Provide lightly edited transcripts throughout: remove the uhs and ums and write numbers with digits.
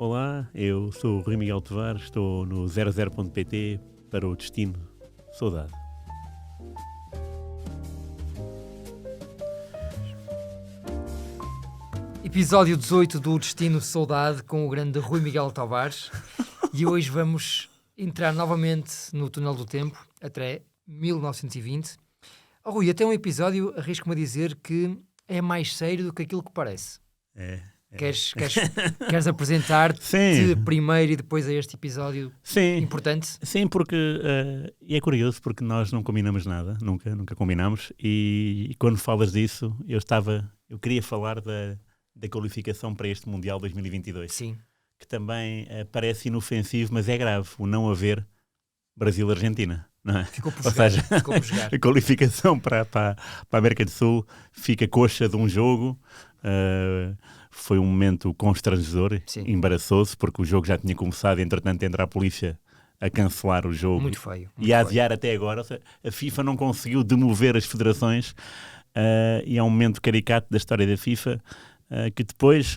Olá, eu sou o Rui Miguel Tovar, estou no 00.pt para o Destino Saudade. Episódio 18 do Destino Saudade com o grande Rui Miguel Tavares e hoje vamos entrar novamente no túnel do tempo até 1920. Rui, até um episódio arrisco-me a dizer que é mais sério do que aquilo que parece. Queres apresentar-te primeiro e depois a este episódio importante? Sim, porque e é curioso porque nós não combinamos nada, nunca combinamos, e quando falas disso eu queria falar da qualificação para este Mundial 2022. Sim. Que também parece inofensivo, mas é grave, o não haver Brasil-Argentina. Não é? Ficou por Ou jogar. seja, a qualificação para a América do Sul fica coxa de um jogo. Foi um momento constrangedor, embaraçoso, porque o jogo já tinha começado e entretanto entra a polícia a cancelar o jogo. Muito feio. E a adiar até agora. Ou seja, a FIFA não conseguiu demover as federações e é um momento caricato da história da FIFA. Que depois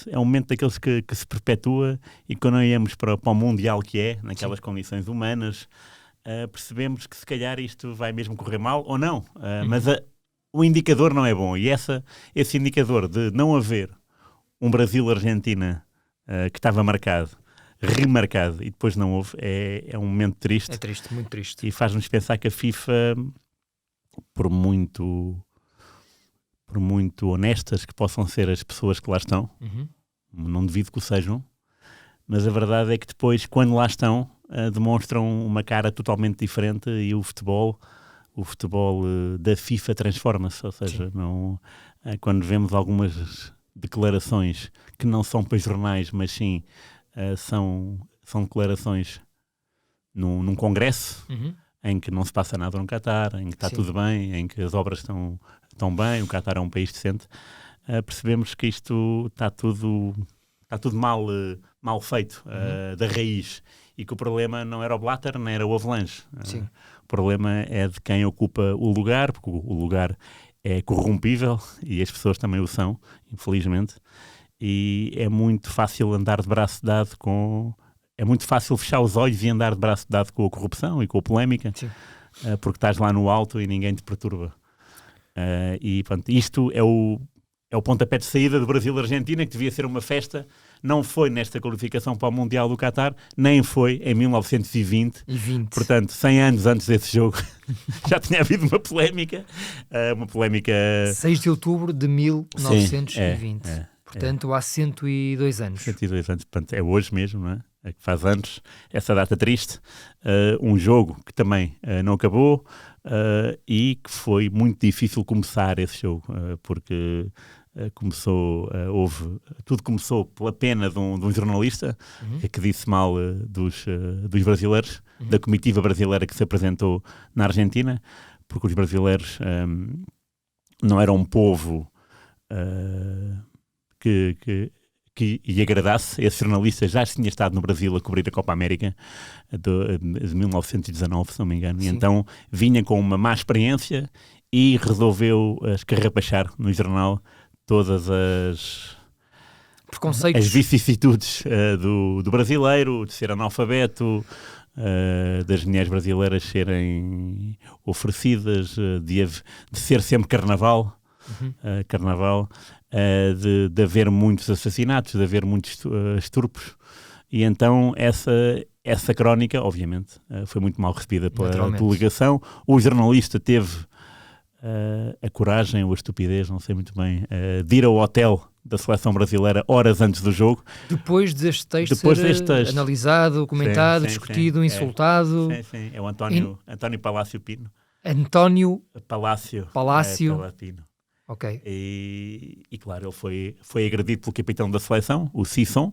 é um momento daqueles que se perpetua, e quando íamos para o Mundial que é, naquelas condições humanas, percebemos que se calhar isto vai mesmo correr mal ou não, mas o indicador não é bom, e esse indicador de não haver um Brasil-Argentina que estava remarcado, e depois não houve, é um momento triste. É triste, muito triste. E faz-nos pensar que a FIFA, por muito honestas que possam ser as pessoas que lá estão, não duvido que o sejam, mas a verdade é que depois, quando lá estão, demonstram uma cara totalmente diferente, e o futebol da FIFA transforma-se. Ou seja, quando vemos algumas declarações que não são para jornais, mas sim são declarações num congresso, em que não se passa nada no Qatar, em que está tudo bem, em que as obras estão bem, o Qatar é um país decente, percebemos que isto está tudo mal feito, da raiz, e que o problema não era o Blatter, nem era o Avalanche. O problema é de quem ocupa o lugar, porque o lugar é corrompível, e as pessoas também o são, infelizmente, e é muito fácil andar de braço dado é muito fácil fechar os olhos e andar de braço dado com a corrupção e com a polémica, porque estás lá no alto e ninguém te perturba. E pronto, isto é o pontapé de saída do Brasil-Argentina, que devia ser uma festa. Não foi nesta qualificação para o Mundial do Qatar, nem foi em 1920. Portanto, 100 anos antes desse jogo, já tinha havido uma polémica. 6 de outubro de 1920. Portanto, há 102 anos. 102 anos, portanto, é hoje mesmo, não é? É que faz anos, essa data triste. Um jogo que também não acabou, e que foi muito difícil começar esse jogo, porque tudo começou pela pena de um jornalista que disse mal dos brasileiros, da comitiva brasileira que se apresentou na Argentina, porque os brasileiros não eram um povo que lhe agradasse. Esse jornalista já tinha estado no Brasil a cobrir a Copa América de 1919, se não me engano, e então vinha com uma má experiência e resolveu escarrapachar no jornal todas as vicissitudes do brasileiro, de ser analfabeto, das mulheres brasileiras serem oferecidas, de ser sempre carnaval, de haver muitos assassinatos, de haver muitos estupros, e então essa crónica, obviamente, foi muito mal recebida pela delegação. O jornalista teve a coragem ou a estupidez, não sei muito bem, de ir ao hotel da seleção brasileira horas antes do jogo. Depois deste texto ser analisado, comentado, discutido, insultado. Sim. É o António Palácio Pino. António Palácio Pino. Ok. E claro, ele foi agredido pelo capitão da seleção, o Sisson,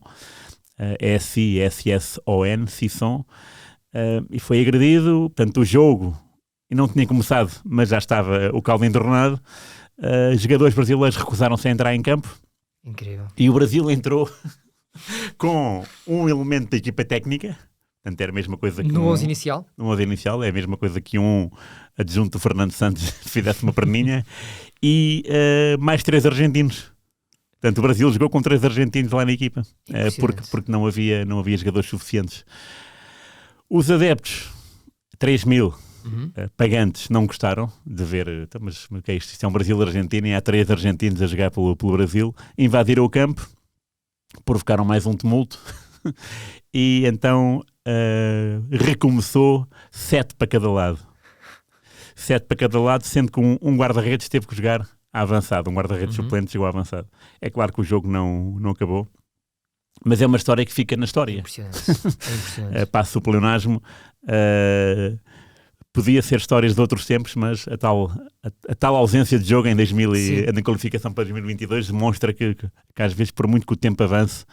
S-I-S-S-O-N, Sisson, e foi agredido. Portanto, o jogo não tinha começado, mas já estava o caldo entornado. Jogadores brasileiros recusaram-se a entrar em campo. Incrível. E o Brasil entrou com um elemento da equipa técnica. Portanto, era a mesma coisa que no 11 inicial. No 11 inicial, é a mesma coisa que um adjunto do Fernando Santos fizesse uma perninha. E mais 3 argentinos. Portanto, o Brasil jogou com 3 argentinos lá na equipa, porque não havia jogadores suficientes. Os adeptos, 3.000 pagantes, não gostaram de ver, então, mas o que é isto? Isto é um Brasil-Argentina e há 3 argentinos a jogar pelo Brasil. Invadiram o campo, provocaram mais um tumulto e então recomeçou 7 para cada lado. 7 para cada lado, sendo que um guarda-redes teve que jogar a avançado, um guarda-redes suplente chegou a avançado. É claro que o jogo não acabou, mas é uma história que fica na história. É impressionante. Passa o pleonasmo. Podia ser histórias de outros tempos, mas a tal ausência de jogo em 2000 e na qualificação para 2022 demonstra que às vezes, por muito que o tempo avance,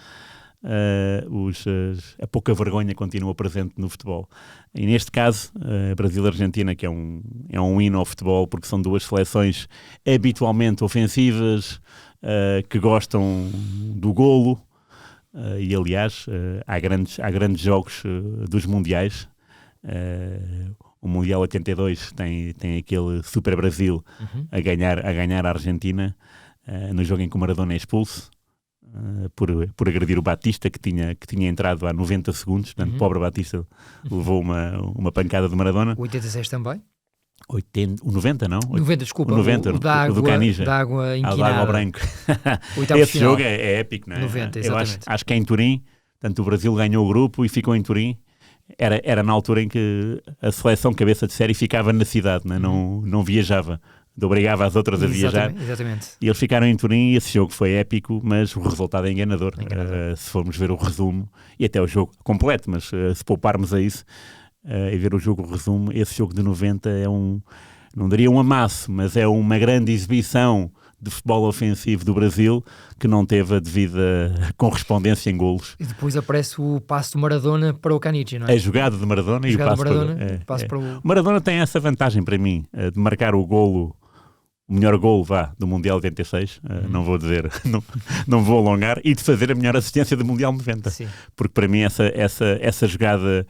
a pouca vergonha continua presente no futebol. E neste caso, Brasil-Argentina, que é um hino ao futebol, porque são 2 seleções habitualmente ofensivas, que gostam do golo, e aliás, há grandes jogos dos mundiais. O Mundial 82 tem aquele Super Brasil a ganhar a Argentina, no jogo em que o Maradona é expulso por agredir o Batista, que tinha entrado há 90 segundos. Portanto, pobre Batista levou uma pancada do Maradona. O 86 também? O 90 não? 90, desculpa. O 90, o da do Canija. Da água inquinada. Da água ao branco. Esse jogo é épico, não é? 90, eu acho que é em Turim. Portanto, o Brasil ganhou o grupo e ficou em Turim. Era na altura em que a seleção cabeça de série ficava na cidade, não viajava. Obrigava as outras a viajar. Exatamente. E eles ficaram em Turim e esse jogo foi épico, mas o resultado é enganador. Se formos ver o resumo, e até o jogo completo, mas se pouparmos a isso e ver o jogo resumo, esse jogo de 90 é não diria um amasso, mas é uma grande exibição de futebol ofensivo do Brasil que não teve a devida correspondência em golos. E depois aparece o passo do Maradona para o Caniche, não é? A jogada de Maradona e o passo para o... O Maradona tem essa vantagem para mim, de marcar o golo, o melhor golo do Mundial 96, não vou dizer, não vou alongar, e de fazer a melhor assistência do Mundial 90. Sim. Porque para mim essa jogada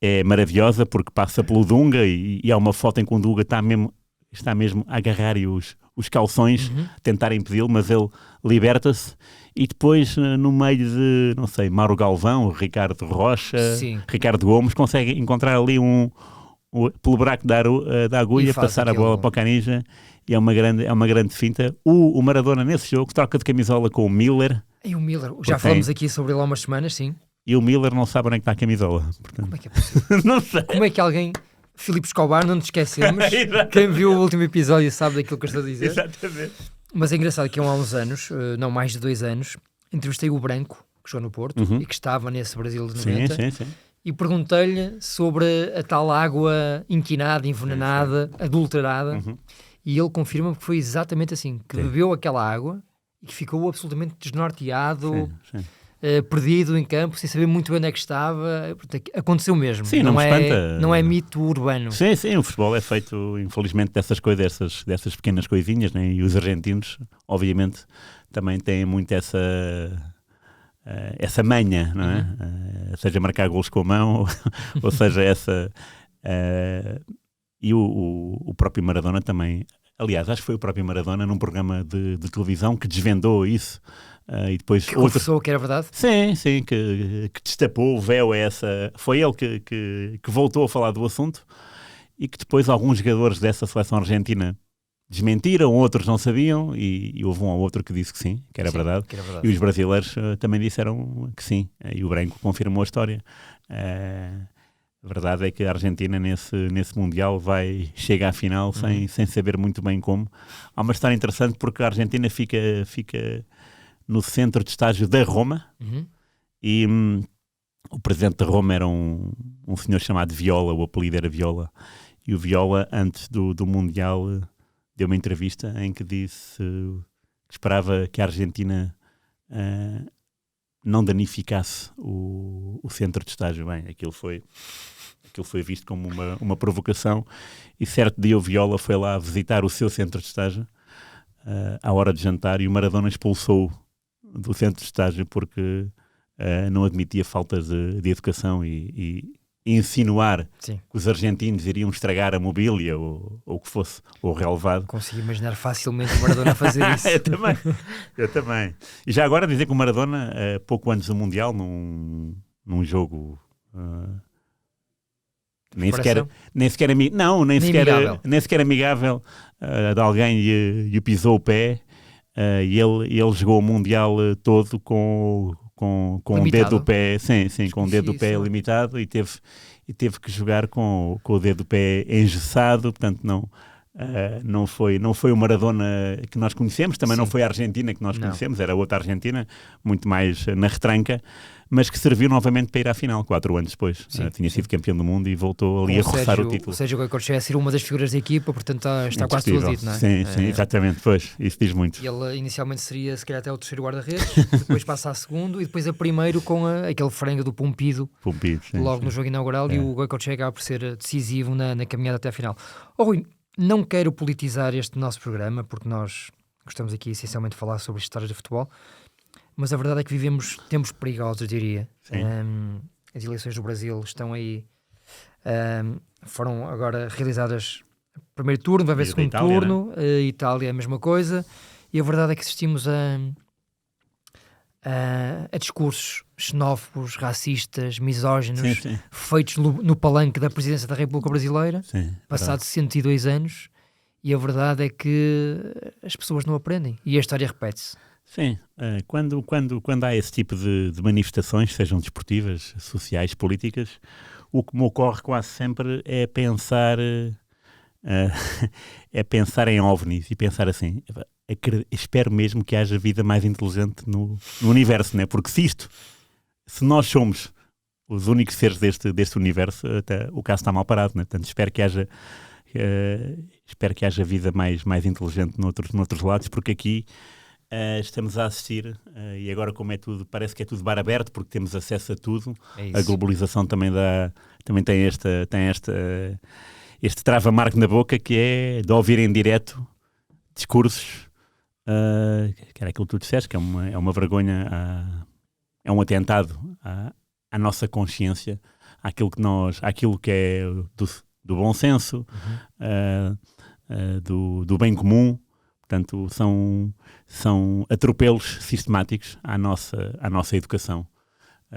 é maravilhosa, porque passa pelo Dunga e há uma foto em que o Dunga está mesmo a agarrar os calções, tentar impedi-lo, mas ele liberta-se e depois no meio de, não sei, Mauro Galvão, Ricardo Rocha, Ricardo Gomes, consegue encontrar ali pelo buraco da agulha, passar a bola para o Canija. E é uma grande finta. O Maradona, nesse jogo, troca de camisola com o Miller. E o Miller, já falamos aqui sobre ele há umas semanas, sim. E o Miller não sabe onde é que está a camisola. Portanto... Como é que é possível? Não sei. Como é que alguém... Filipe Escobar, não nos esquecemos. Quem viu o último episódio sabe daquilo que eu estou a dizer. Exatamente. Mas é engraçado que há uns anos, não mais de 2 anos, entrevistei o Branco, que jogou no Porto, e que estava nesse Brasil de 90. Sim. E perguntei-lhe sobre a tal água inquinada, envenenada, adulterada. E ele confirma-me que foi exatamente assim, que bebeu aquela água e que ficou absolutamente desnorteado, perdido em campo, sem saber muito bem onde é que estava. Aconteceu mesmo. Sim, não me espanta. Não é mito urbano. Sim, o futebol é feito, infelizmente, dessas coisas, dessas pequenas coisinhas, né? E os argentinos, obviamente, também têm muito essa manha, não é? Seja marcar golos com a mão, ou seja, essa... E o próprio Maradona também, aliás, acho que foi o próprio Maradona num programa de televisão que desvendou isso e depois... Que confessou que era verdade? Sim, que destapou o véu a essa... Foi ele que voltou a falar do assunto e que depois alguns jogadores dessa seleção argentina desmentiram, outros não sabiam e houve um ou outro que disse que sim, que era verdade. E os brasileiros também disseram que sim, e o Branco confirmou a história. A verdade é que a Argentina nesse Mundial chega à final sem saber muito bem como. Há uma história interessante porque a Argentina fica no centro de estágio da Roma e o presidente da Roma era um senhor chamado Viola, o apelido era Viola, e o Viola antes do Mundial deu uma entrevista em que disse que esperava que a Argentina não danificasse o centro de estágio. Bem, aquilo foi visto como uma provocação e certo dia o Viola foi lá visitar o seu centro de estágio à hora de jantar e o Maradona expulsou do centro de estágio porque não admitia faltas de educação e insinuar Sim. que os argentinos iriam estragar a mobília ou o que fosse, ou o relevado. Consegui imaginar facilmente o Maradona fazer isso. Eu também. E já agora dizer que o Maradona, pouco antes do Mundial, num jogo... nem sequer amigável, de alguém lhe pisou o pé, e ele jogou o Mundial todo com o dedo do pé, com o dedo do pé limitado, e teve que jogar com o dedo do pé engessado. Portanto não foi o Maradona que nós conhecemos, também não foi a Argentina que nós conhecemos, era outra Argentina, muito mais na retranca, mas que serviu novamente para ir à final 4 anos depois. Tinha sido campeão do mundo e voltou ali a roçar o título. Ou seja, o Goicoechea é ser uma das figuras da equipa, portanto está quase tudo dito, não é? Sim, exatamente, pois, isso diz muito. E ele inicialmente seria, se calhar, até o terceiro guarda-redes, depois passa a segundo e depois a primeiro com aquele frango do Pumpido logo no jogo inaugural, e o Goicoechea acaba por ser decisivo na caminhada até a final. Rui, não quero politizar este nosso programa, porque nós gostamos aqui essencialmente de falar sobre histórias de futebol, mas a verdade é que vivemos tempos perigosos, eu diria. As eleições do Brasil estão aí, foram agora realizadas primeiro turno, vai haver segundo turno, a Itália é a mesma coisa, e a verdade é que assistimos a discursos xenófobos, racistas, misóginos, feitos no palanque da presidência da República Brasileira, passados 102 anos, e a verdade é que as pessoas não aprendem, e a história repete-se. Sim, quando há esse tipo de manifestações, sejam desportivas, sociais, políticas, o que me ocorre quase sempre é pensar em OVNIs e pensar assim, espero mesmo que haja vida mais inteligente no universo, né? Porque se nós somos os únicos seres deste universo, até o caso está mal parado, né? Portanto, espero que haja vida mais inteligente noutros lados, porque aqui estamos a assistir, e agora como é tudo, parece que é tudo bar aberto, porque temos acesso a tudo. A globalização também tem este trava-marco na boca, que é de ouvir em direto discursos, que era aquilo que tu disseste, que é uma vergonha, é um atentado à nossa consciência, àquilo que é do bom senso, do bem comum. Portanto, são atropelos sistemáticos à nossa educação.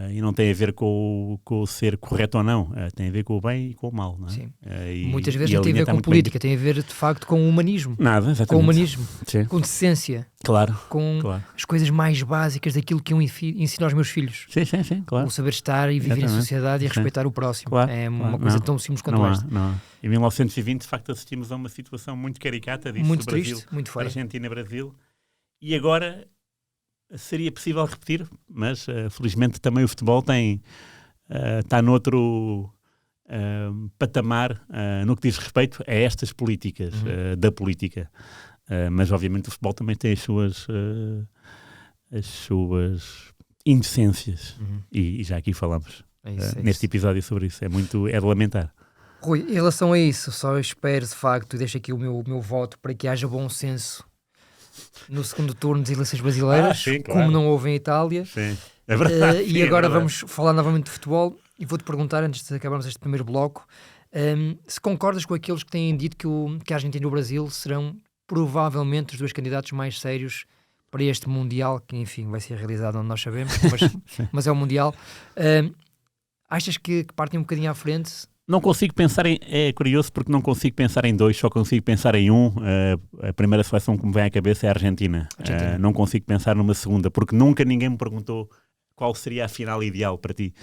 E não tem a ver com o ser correto ou não, tem a ver com o bem e com o mal, não é? Sim. Muitas vezes não tem a ver com política, tem a ver de facto com o humanismo. Nada, exatamente. Com o humanismo, com decência, com as coisas mais básicas daquilo que eu ensino aos meus filhos. Sim, claro. O saber estar e viver em sociedade e respeitar o próximo. É uma coisa tão simples quanto esta. Em 1920, de facto, assistimos a uma situação muito caricata disso, muito do Brasil, triste, muito feia. Argentina-Brasil, e agora seria possível repetir, mas felizmente também o futebol está noutro patamar no que diz respeito a estas políticas, da política. Mas obviamente o futebol também tem as suas indecências, e já aqui falamos neste episódio sobre isso. É de lamentar. Rui, em relação a isso, só espero de facto, e deixo aqui o meu voto para que haja bom senso no segundo turno das eleições brasileiras, sim, claro. como não houve em Itália. Sim, é verdade. E agora vamos falar novamente de futebol, e vou-te perguntar, antes de acabarmos este primeiro bloco, se concordas com aqueles que têm dito que a Argentina e o Brasil serão provavelmente os dois candidatos mais sérios para este Mundial, que enfim vai ser realizado onde nós sabemos, mas é o Mundial. Achas que partem um bocadinho à frente? Não consigo pensar é curioso porque não consigo pensar em dois, só consigo pensar em um. A primeira seleção que me vem à cabeça é a Argentina. Não consigo pensar numa segunda, porque nunca ninguém me perguntou qual seria a final ideal para ti.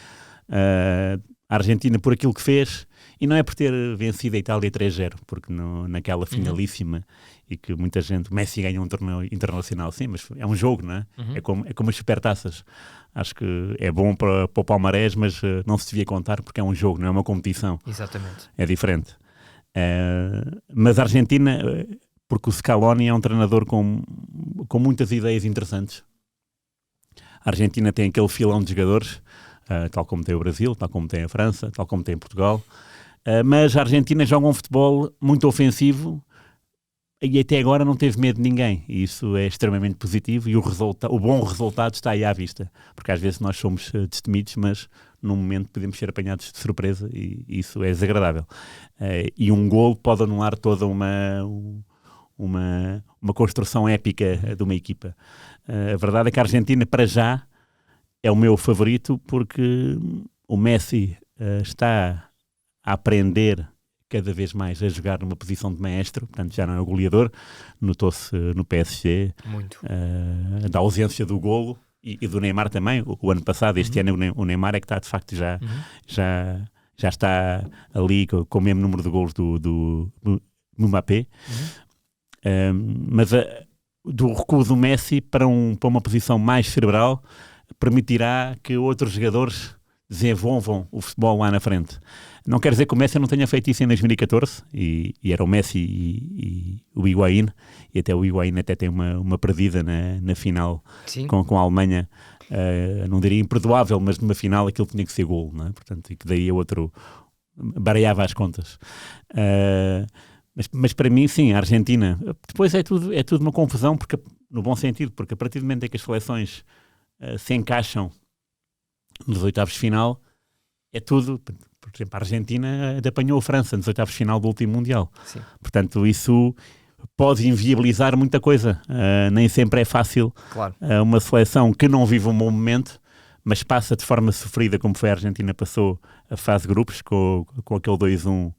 A Argentina por aquilo que fez, e não é por ter vencido a Itália 3-0, porque naquela finalíssima, e que muita gente, o Messi ganha um torneio internacional, sim, mas é um jogo, não é? É como as supertaças. Acho que é bom para o palmarés, mas não se devia contar porque é um jogo, não é uma competição. Exatamente. É diferente. Mas a Argentina, porque o Scaloni é um treinador com muitas ideias interessantes. A Argentina tem aquele filão de jogadores, tal como tem o Brasil, tal como tem a França, tal como tem Portugal. Mas a Argentina joga um futebol muito ofensivo e até agora não teve medo de ninguém. E isso é extremamente positivo, e o bom resultado está aí à vista. Porque às vezes nós somos destemidos, mas num momento podemos ser apanhados de surpresa e isso é desagradável. E um golo pode anular toda uma construção épica de uma equipa. A verdade é que a Argentina, para já, é o meu favorito porque o Messi está a aprender cada vez mais a jogar numa posição de maestro, portanto já não é o goleador, notou-se no PSG, Muito. da ausência do golo e do Neymar também, o ano passado, este ano o Neymar é que está de facto já está ali com o mesmo número de golos do Mbappé, mas do recuo do Messi para uma posição mais cerebral permitirá que outros jogadores desenvolvam o futebol lá na frente. Não quer dizer que o Messi não tenha feito isso em 2014 e era o Messi e o Higuaín, e até o Higuaín até tem uma perdida na final com a Alemanha, não diria imperdoável, mas numa final aquilo tinha que ser golo, não é? Portanto, e que daí a outro baralhava as contas. Mas para mim, sim, a Argentina, depois é tudo uma confusão, porque, no bom sentido, porque a partir do momento em que as seleções se encaixam nos oitavos de final, é tudo. Por exemplo, a Argentina apanhou a França nos oitavos de final do último Mundial. Sim. Portanto, isso pode inviabilizar muita coisa. Nem sempre é fácil. Claro. Uma seleção que não vive um bom momento, mas passa de forma sofrida, como foi a Argentina, passou a fase de grupos com aquele 2-1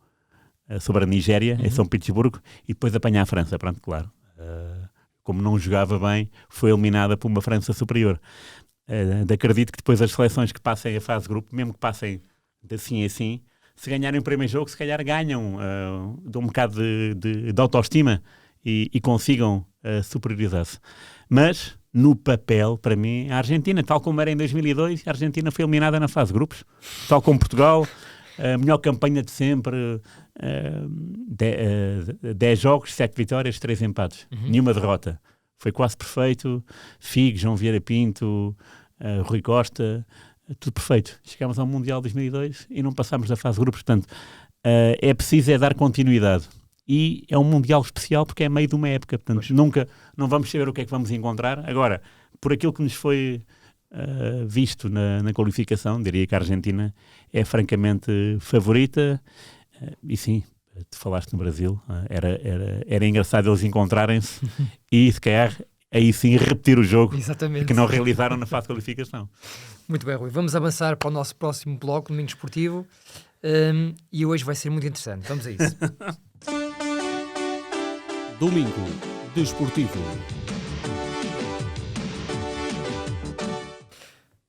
sobre a Nigéria, em São Petersburgo, e depois apanhar a França. Pronto, claro. Como não jogava bem, foi eliminada por uma França superior. Acredito que depois as seleções que passem a fase de grupo, mesmo que passem de assim a assim, se ganharem o primeiro jogo, se calhar ganham de um bocado de autoestima e consigam superiorizar-se. Mas, no papel, para mim, a Argentina, tal como era em 2002, a Argentina foi eliminada na fase de grupos, tal como Portugal, a melhor campanha de sempre, 10 jogos, 7 vitórias, 3 empates, nenhuma derrota. Foi quase perfeito. Figo, João Vieira Pinto, Rui Costa, tudo perfeito. Chegámos ao Mundial 2002 e não passámos da fase de grupos. Portanto, é preciso dar continuidade. E é um Mundial especial porque é meio de uma época. Portanto, não vamos saber o que é que vamos encontrar. Agora, por aquilo que nos foi visto na qualificação, diria que a Argentina é francamente favorita. E sim, tu falaste no Brasil, era engraçado eles encontrarem-se e se calhar aí sim repetir o jogo. Exatamente. Que não realizaram na fase de qualificação. Muito bem, Rui. Vamos avançar para o nosso próximo bloco, Domingo Esportivo, e hoje vai ser muito interessante. Vamos a isso. Domingo Desportivo.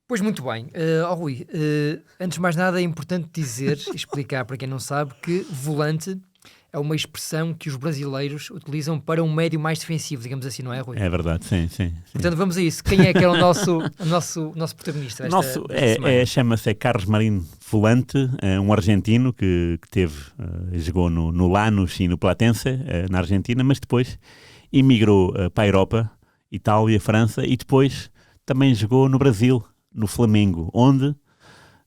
Pois muito bem. Rui, antes de mais nada é importante dizer, explicar para quem não sabe, que volante é uma expressão que os brasileiros utilizam para um médio mais defensivo, digamos assim, não é, Rui? É verdade, sim. Portanto, vamos a isso. Quem é que era o nosso protagonista? Chama-se Carlos Marín Volante, um argentino que jogou no Lanús e no Platense, na Argentina, mas depois emigrou para a Europa, Itália, França, e depois também jogou no Brasil, no Flamengo, onde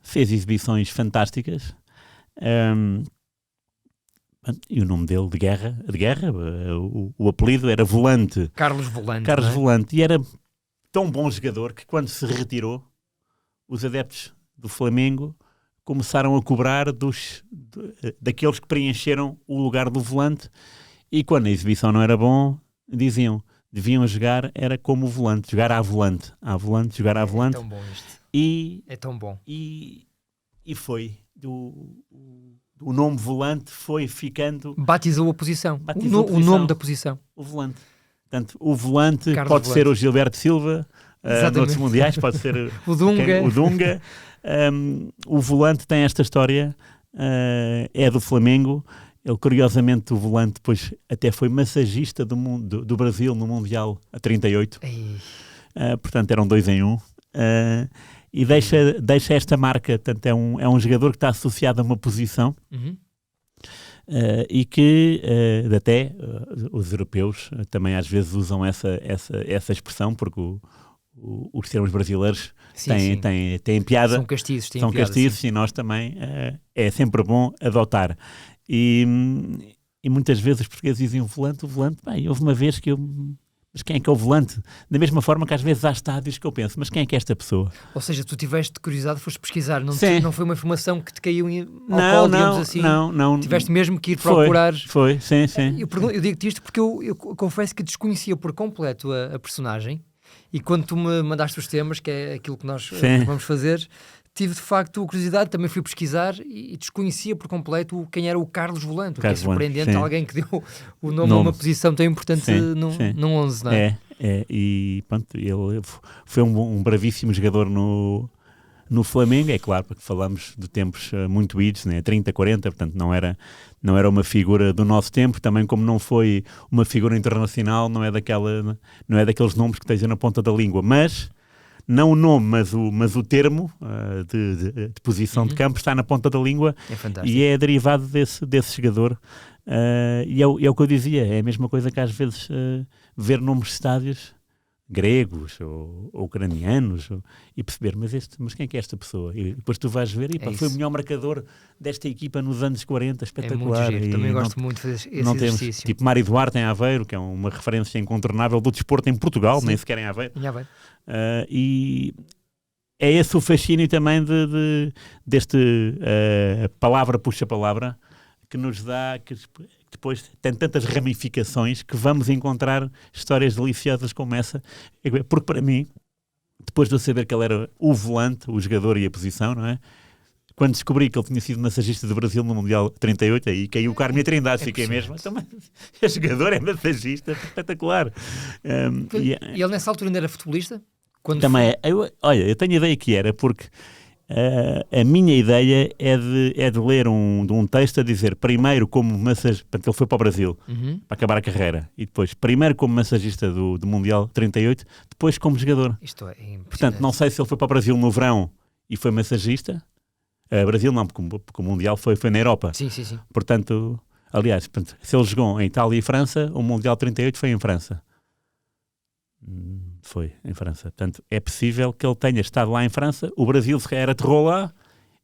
fez exibições fantásticas. E o nome dele de guerra, o apelido era Volante. Carlos Volante. Carlos Volante. E era tão bom jogador que quando se retirou, os adeptos do Flamengo começaram a cobrar daqueles que preencheram o lugar do volante, e quando a exibição não era bom, deviam jogar, era como o volante, jogar à volante, jogar à volante. É tão bom isto. É tão bom. E foi o nome volante foi ficando... Batizou a posição. O nome da posição. O volante. Portanto, o volante Carlos pode Volante. ser o Gilberto Silva, noutros mundiais, pode ser o Dunga. O volante tem esta história, é do Flamengo. Ele, curiosamente, o volante depois até foi massagista do Brasil no Mundial a 38. Portanto, eram 2 em 1. E deixa esta marca. Portanto, é um jogador que está associado a uma posição e que até os europeus também às vezes usam essa expressão, porque os termos brasileiros têm piada. São castigos. São castigos, e nós também é sempre bom adotar. E muitas vezes os portugueses dizem o volante. Bem, houve uma vez que eu mas quem é que é o volante? Da mesma forma que às vezes há estádios que eu penso, mas quem é que é esta pessoa? Ou seja, tu tiveste curiosidade, foste pesquisar, não foi uma informação que te caiu ao colo, digamos assim? Não. Tiveste mesmo que ir procurar... Foi, sim. Eu digo-te isto porque eu confesso que desconhecia por completo a personagem, e quando tu me mandaste os temas, que é aquilo que nós vamos fazer, tive de facto curiosidade, também fui pesquisar e desconhecia por completo quem era o Carlos Volante, o que é surpreendente, alguém que deu o nome a uma posição tão importante num 11, não é? E pronto, ele foi um bravíssimo jogador no Flamengo, é claro, porque falamos de tempos muito idos, né? 30, 40, portanto não era uma figura do nosso tempo, também como não foi uma figura internacional, não é daqueles nomes que estejam na ponta da língua, mas não o nome, mas o termo de posição de campo está na ponta da língua e é derivado desse jogador. E é o que eu dizia, é a mesma coisa que às vezes ver nomes de estádios gregos ou ucranianos e perceber, mas quem é que é esta pessoa? E depois tu vais ver e foi o melhor marcador desta equipa nos anos 40, espetacular. É muito giro. Também gosto muito de fazer esse exercício. Tipo Mário Duarte em Aveiro, que é uma referência incontornável do desporto em Portugal, nem sequer em Aveiro. E é esse o fascínio também deste palavra puxa palavra, que nos dá, que depois tem tantas ramificações que vamos encontrar histórias deliciosas como essa, porque para mim, depois de eu saber que ele era o volante, o jogador e a posição, não é? Quando descobri que ele tinha sido massagista do Brasil no Mundial 38, aí caiu o Carme a Trindade, fiquei mesmo, também é jogador, é massagista, espetacular. E ele nessa altura ainda era futebolista? Também eu tenho a ideia que era, porque a minha ideia é de ler um texto a dizer primeiro como massagista, portanto ele foi para o Brasil para acabar a carreira, e depois primeiro como massagista do Mundial 38, depois como jogador. Isto é impressionante. Portanto, não sei se ele foi para o Brasil no verão e foi massagista. Brasil não, porque o Mundial foi na Europa. Sim. Portanto, aliás, se ele jogou em Itália e França, o Mundial 38 foi em França. Foi em França. Portanto, é possível que ele tenha estado lá em França, o Brasil se calhar aterrou lá,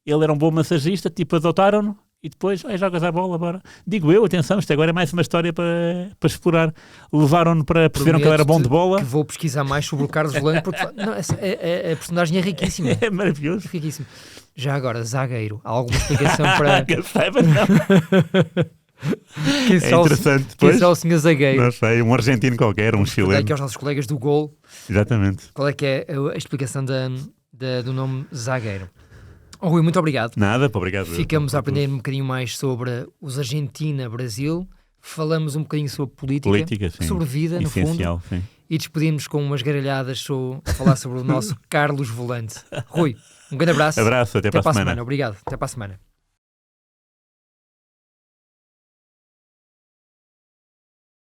ele era um bom massagista, tipo adotaram-no e depois jogas a bola agora. Digo eu, atenção, isto agora é mais uma história para explorar. Levaram-no para perceberam que ele era bom de bola. Que vou pesquisar mais sobre o Carlos Volante, porque a personagem é riquíssima. É maravilhoso. É riquíssimo. Já agora, zagueiro, há alguma explicação para... Que saiba, não. Quem é interessante. Quem será o senhor zagueiro? Não sei, um argentino qualquer, um chileno. Aqui aos nossos colegas do Gol. Exatamente. Qual é que é a explicação do nome zagueiro? Rui, muito obrigado. Nada, obrigado. Ficamos a aprender um bocadinho mais sobre os Argentina-Brasil. Falamos um bocadinho sobre política sim. Sobre vida, essencial, no fundo. Sim. E despedimos com umas gargalhadas a falar sobre o nosso Carlos Volante. Rui, um grande abraço. Abraço, até para a semana. Obrigado, até para a semana.